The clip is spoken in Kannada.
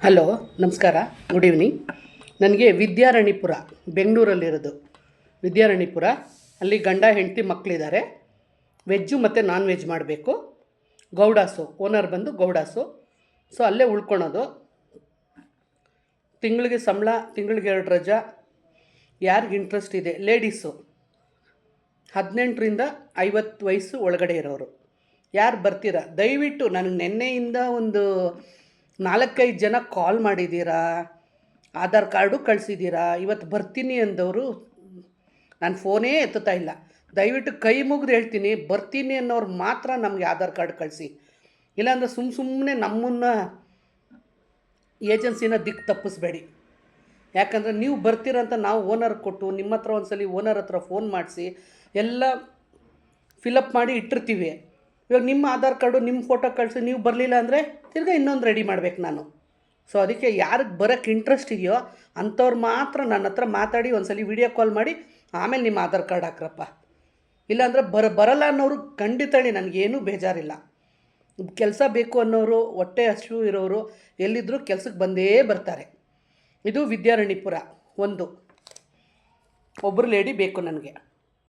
ಹಲೋ, ನಮಸ್ಕಾರ, ಗುಡ್ ಈವ್ನಿಂಗ್. ನನಗೆ ವಿದ್ಯಾರಣ್ಯಪುರ, ಬೆಂಗಳೂರಲ್ಲಿರೋದು ವಿದ್ಯಾರಣ್ಯಪುರ. ಅಲ್ಲಿ ಗಂಡ ಹೆಂಡತಿ ಮಕ್ಕಳಿದ್ದಾರೆ. ವೆಜ್ಜು ಮತ್ತು ನಾನ್ ವೆಜ್ ಮಾಡಬೇಕು. ಗೌಡಾಸು ಓನರ್ ಬಂದು ಗೌಡಾಸು. ಸೊ ಅಲ್ಲೇ ಉಳ್ಕೊಳೋದು. ತಿಂಗಳಿಗೆ ಸಂಬಳ, ತಿಂಗಳಿಗೆ 2 ರಜಾ. ಯಾರಿಗೆ ಇಂಟ್ರೆಸ್ಟ್ ಇದೆ, ಲೇಡೀಸು 18ರಿಂದ 50 ವಯಸ್ಸು ಒಳಗಡೆ ಇರೋರು ಯಾರು ಬರ್ತೀರಾ ದಯವಿಟ್ಟು. ನನಗೆ ನಿನ್ನೆಯಿಂದ ಒಂದು 4-5 ಜನ ಕಾಲ್ ಮಾಡಿದ್ದೀರಾ, ಆಧಾರ್ ಕಾರ್ಡು ಕಳಿಸಿದ್ದೀರಾ. ಇವತ್ತು ಬರ್ತೀನಿ ಅಂದವರು ನಾನು ಫೋನೇ ಎತ್ತುತ್ತಾ ಇಲ್ಲ. ದಯವಿಟ್ಟು ಕೈ ಮುಗಿದು ಹೇಳ್ತೀನಿ, ಬರ್ತೀನಿ ಅನ್ನೋರು ಮಾತ್ರ ನಮಗೆ ಆಧಾರ್ ಕಾರ್ಡ್ ಕಳಿಸಿ. ಇಲ್ಲಾಂದರೆ ಸುಮ್ಮನೆ ನಮ್ಮನ್ನು ಏಜೆನ್ಸಿನ ದಿಕ್ಕು ತಪ್ಪಿಸ್ಬೇಡಿ. ಯಾಕಂದರೆ ನೀವು ಬರ್ತೀರಂತ ನಾವು ಓನರ್ ಕೊಟ್ಟು ನಿಮ್ಮ ಹತ್ರ ಒಂದ್ಸಲಿ ಓನರ್ ಹತ್ರ ಫೋನ್ ಮಾಡಿಸಿ ಎಲ್ಲ ಫಿಲಪ್ ಮಾಡಿ ಇಟ್ಟಿರ್ತೀವಿ. ಇವಾಗ ನಿಮ್ಮ ಆಧಾರ್ ಕಾರ್ಡು ನಿಮ್ಮ ಫೋಟೋ ಕಳಿಸಿ ನೀವು ಬರಲಿಲ್ಲ ಅಂದರೆ ತಿರ್ಗಿ ಇನ್ನೊಂದು ರೆಡಿ ಮಾಡಬೇಕು ನಾನು. ಸೊ ಅದಕ್ಕೆ ಯಾರಿಗೆ ಬರೋಕ್ಕೆ ಇಂಟ್ರೆಸ್ಟ್ ಇದೆಯೋ ಅಂಥವ್ರು ಮಾತ್ರ ನನ್ನ ಹತ್ರ ಮಾತಾಡಿ ಒಂದ್ಸಲಿ ವೀಡಿಯೋ ಕಾಲ್ ಮಾಡಿ ಆಮೇಲೆ ನಿಮ್ಮ ಆಧಾರ್ ಕಾರ್ಡ್ ಹಾಕ್ರಪ್ಪ. ಇಲ್ಲಾಂದರೆ ಬರಲ್ಲ ಅನ್ನೋರು ಖಂಡಿತ ಹೇಳಿ, ನನಗೇನೂ ಬೇಜಾರಿಲ್ಲ. ಕೆಲಸ ಬೇಕು ಅನ್ನೋರು, ಹೊಟ್ಟೆ ಹಸಿವು ಇರೋರು ಎಲ್ಲಿದ್ದರೂ ಕೆಲಸಕ್ಕೆ ಬಂದೇ ಬರ್ತಾರೆ. ಇದು ವಿದ್ಯಾರಣ್ಯಪುರ. ಒಬ್ಬರು ಲೇಡಿ ಬೇಕು ನನಗೆ.